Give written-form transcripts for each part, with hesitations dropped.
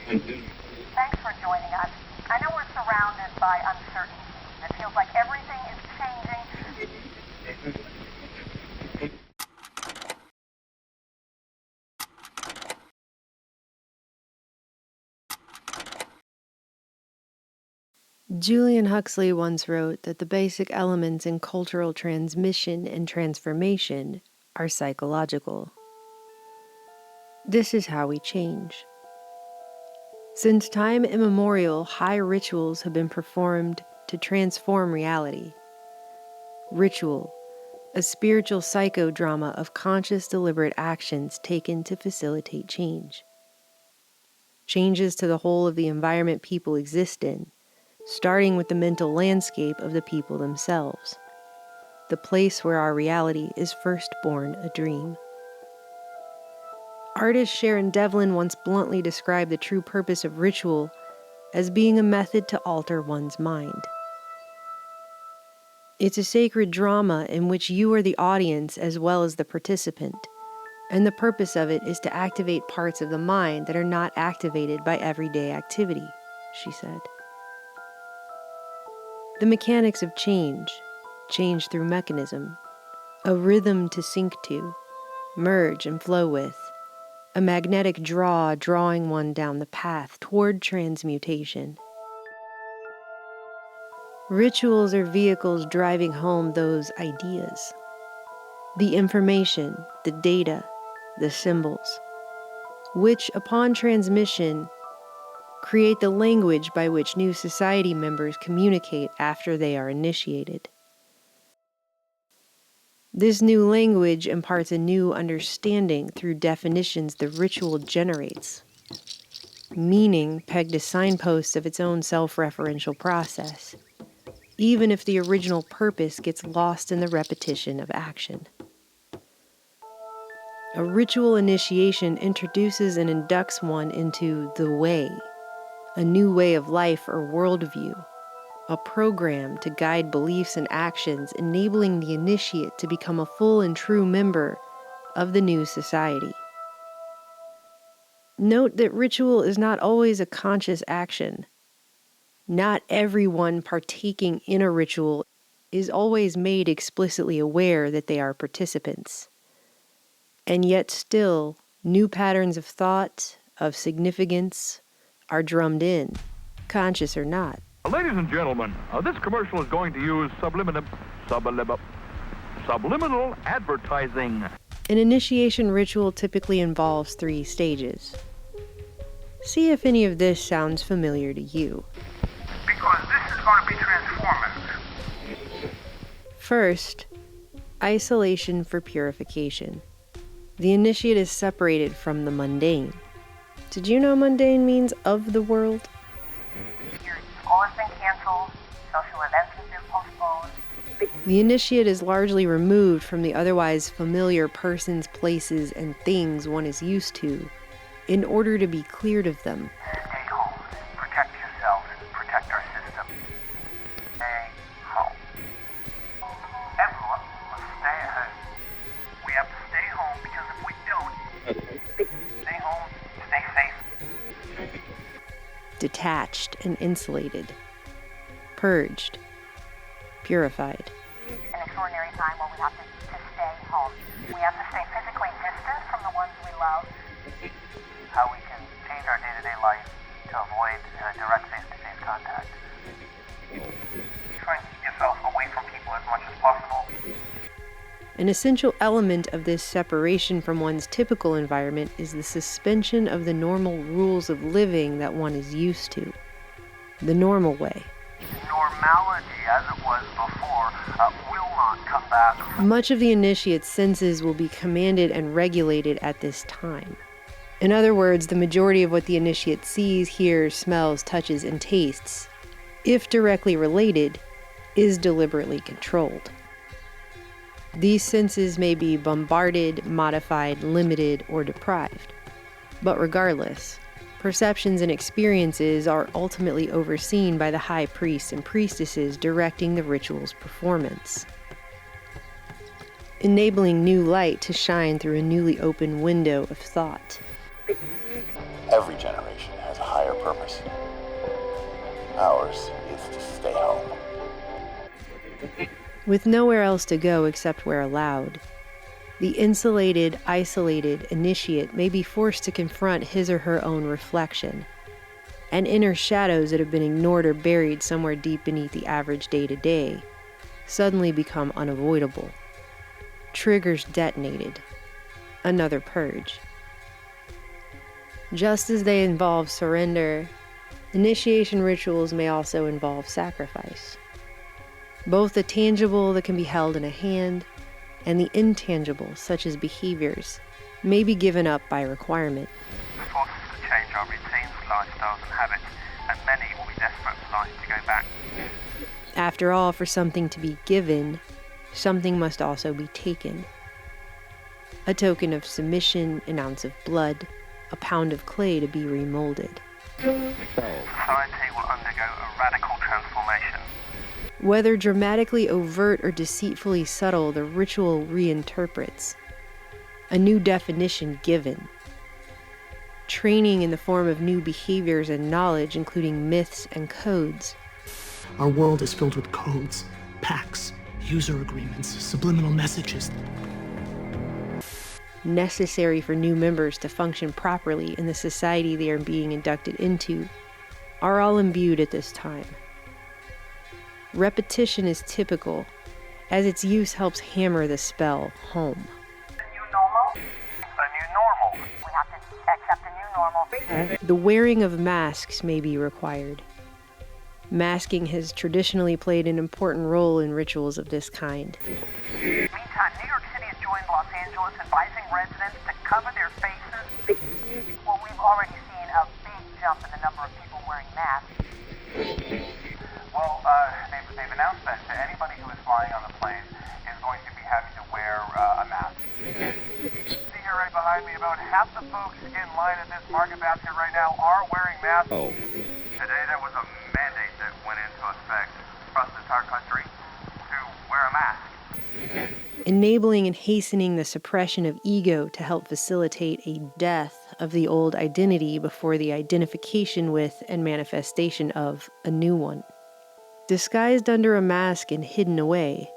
Thanks for joining us. I know we're surrounded by uncertainty. It feels like everything is changing. Julian Huxley once wrote that the basic elements in cultural transmission and transformation are psychological. This is how we change. Since time immemorial, high rituals have been performed to transform reality. Ritual, a spiritual psychodrama of conscious, deliberate actions taken to facilitate change. Changes to the whole of the environment people exist in, starting with the mental landscape of the people themselves, the place where our reality is first born a dream. Artist Sharon Devlin once bluntly described the true purpose of ritual as being a method to alter one's mind. It's a sacred drama in which you are the audience as well as the participant, and the purpose of it is to activate parts of the mind that are not activated by everyday activity, she said. The mechanics of change through mechanism, a rhythm to sync to, merge and flow with, a magnetic draw drawing one down the path toward transmutation. Rituals are vehicles driving home those ideas. The information, the data, the symbols, which upon transmission create the language by which new society members communicate after they are initiated. This new language imparts a new understanding through definitions the ritual generates, meaning pegged to signposts of its own self-referential process, even if the original purpose gets lost in the repetition of action. A ritual initiation introduces and inducts one into the way, a new way of life or worldview, a program to guide beliefs and actions, enabling the initiate to become a full and true member of the new society. Note that ritual is not always a conscious action. Not everyone partaking in a ritual is always made explicitly aware that they are participants. And yet still, new patterns of thought, of significance, are drummed in, conscious or not. Ladies and gentlemen, this commercial is going to use subliminal advertising. An initiation ritual typically involves 3 stages. See if any of this sounds familiar to you. Because this is going to be transformative. First, isolation for purification. The initiate is separated from the mundane. Did you know mundane means of the world? Your school has been canceled, social events have been postponed. The initiate is largely removed from the otherwise familiar persons, places, and things one is used to, in order to be cleared of them. Stay home. Protect yourself. Protect our system. Stay home. Everyone must stay home. We have to stay home because if we don't, stay home, stay safe. Detached and insulated. Purged. Purified. An extraordinary time where we have to stay home. We have to stay physically distant from the ones we love. How we can change our day-to-day life to avoid direct face-to-face contact. Try and keep yourself away from people as much as possible. An essential element of this separation from one's typical environment is the suspension of the normal rules of living that one is used to. The normal way. Normality, as it was before, will not come back. Much of the initiate's senses will be commanded and regulated at this time. In other words, the majority of what the initiate sees, hears, smells, touches, and tastes, if directly related, is deliberately controlled. These senses may be bombarded, modified, limited, or deprived. But regardless, perceptions and experiences are ultimately overseen by the high priests and priestesses directing the ritual's performance, enabling new light to shine through a newly opened window of thought. Every generation has a higher purpose. Ours is to stay home. With nowhere else to go except where allowed, the insulated, isolated initiate may be forced to confront his or her own reflection, and inner shadows that have been ignored or buried somewhere deep beneath the average day-to-day suddenly become unavoidable. Triggers detonated. Another purge. Just as they involve surrender, initiation rituals may also involve sacrifice. Both the tangible that can be held in a hand and the intangible, such as behaviors, may be given up by requirement. This forces us to change our routines, lifestyles and habits, and many will be desperate for life to go back. After all, for something to be given, something must also be taken. A token of submission, an ounce of blood, a pound of clay to be remolded. Society will undergo a radical transformation. Whether dramatically overt or deceitfully subtle, the ritual reinterprets. A new definition given. Training in the form of new behaviors and knowledge, including myths and codes. Our world is filled with codes, pacts, user agreements, subliminal messages. Necessary for new members to function properly in the society they are being inducted into, are all imbued at this time. Repetition is typical, as its use helps hammer the spell home. A new normal? A new normal. We have to accept a new normal. The wearing of masks may be required. Masking has traditionally played an important role in rituals of this kind. Meantime, New York City has joined Los Angeles, advising residents to cover their faces. Well, we've already seen a big jump in the number of people wearing masks. Well, they've announced that anybody who is flying on the plane is going to be having to wear a mask. See here right behind me, about half the folks in line at this market basket right now are wearing masks. Today there was a mandate that went into effect across the entire country to wear a mask. Enabling and hastening the suppression of ego to help facilitate a death of the old identity before the identification with and manifestation of a new one. Disguised under a mask and hidden away,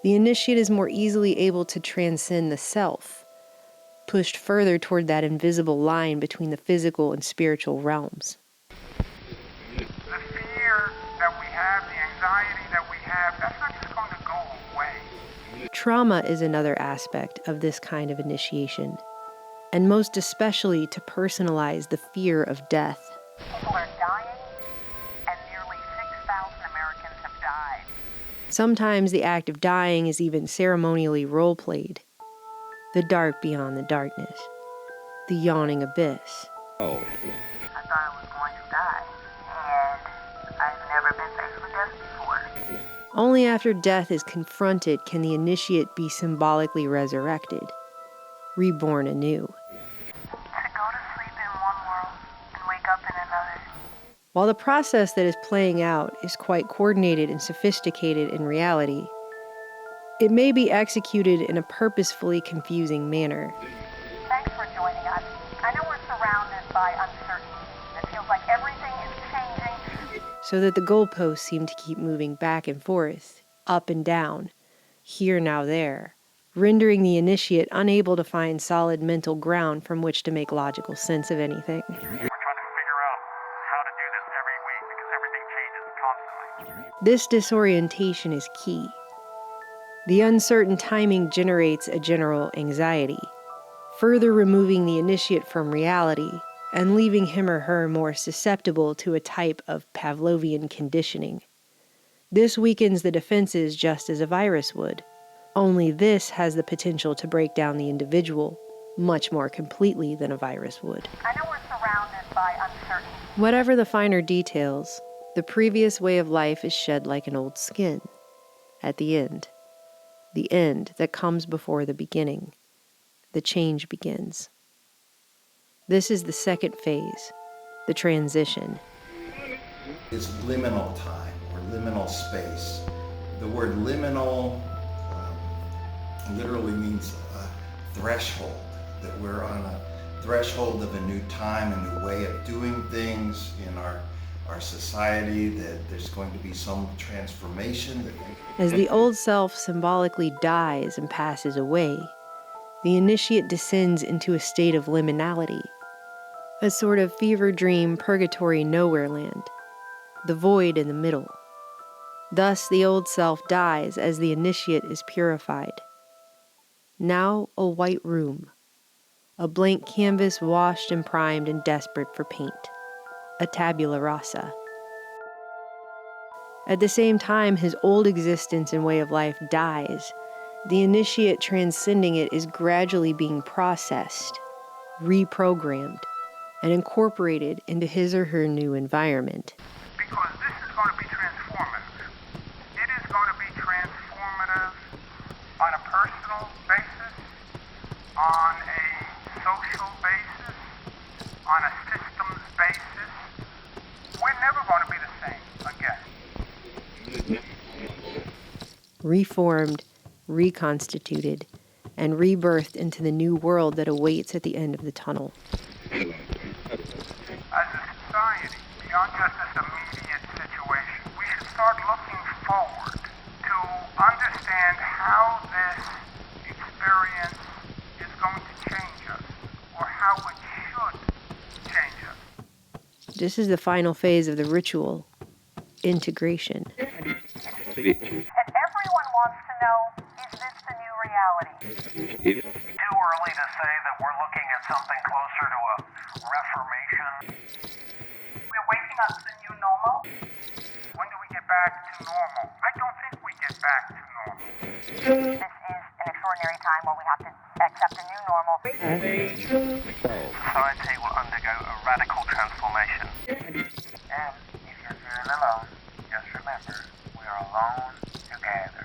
the initiate is more easily able to transcend the self, pushed further toward that invisible line between the physical and spiritual realms. The fear that we have, the anxiety that we have, that's not just going to go away. Trauma is another aspect of this kind of initiation, and most especially to personalize the fear of death. People are dying, and nearly 6,000 Americans have died. Sometimes the act of dying is even ceremonially role-played. The dark beyond the darkness. The yawning abyss. I thought I was going to die, and I've never been faced with death before. Only after death is confronted can the initiate be symbolically resurrected, reborn anew. To go to sleep in one world and wake up in another. While the process that is playing out is quite coordinated and sophisticated in reality, it may be executed in a purposefully confusing manner. Thanks for joining us. I know we're surrounded by uncertainty. It feels like everything is changing. So that the goalposts seem to keep moving back and forth, up and down, here now there, rendering the initiate unable to find solid mental ground from which to make logical sense of anything. We're trying to figure out how to do this every week because everything changes constantly. This disorientation is key. The uncertain timing generates a general anxiety, further removing the initiate from reality and leaving him or her more susceptible to a type of Pavlovian conditioning. This weakens the defenses just as a virus would, only this has the potential to break down the individual much more completely than a virus would. I know we're surrounded by uncertainty. Whatever the finer details, the previous way of life is shed like an old skin. At the end that comes before the beginning, the change begins. This is the second phase, the transition. It's liminal time or liminal space. The word liminal literally means threshold, that we're on threshold of a new time, a new way of doing things in our society, that there's going to be some transformation. As the old self symbolically dies and passes away, the initiate descends into a state of liminality, a sort of fever dream purgatory nowhere land, the void in the middle. Thus the old self dies as the initiate is purified. Now a white room, a blank canvas washed and primed and desperate for paint, a tabula rasa. At the same time, his old existence and way of life dies. The initiate transcending it is gradually being processed, reprogrammed, and incorporated into his or her new environment. Because this is going to be transformative. It is going to be transformative on a personal basis, on a social basis, on a systems basis. We're never going to be the same again. Reformed, reconstituted, and rebirthed into the new world that awaits at the end of the tunnel. As a society, beyond just this immediate situation, we should start looking forward to understand how this experience is going to change us, or how it should change us. This is the final phase of the ritual, integration. And everyone wants to know, is this the new reality? Too early to say that we're looking at something closer to a reformation. We're waking up to the new normal. When do we get back to normal? I don't think we get back to normal. This is an extraordinary time where we have to accept a new normal. Society will undergo a radical transformation. And if you're feeling alone, just remember, we are alone together.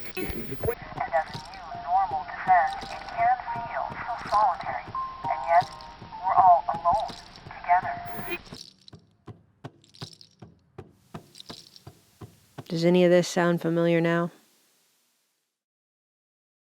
And as a new normal descends, it can feel so solitary, and yet we're all alone together. Does any of this sound familiar now?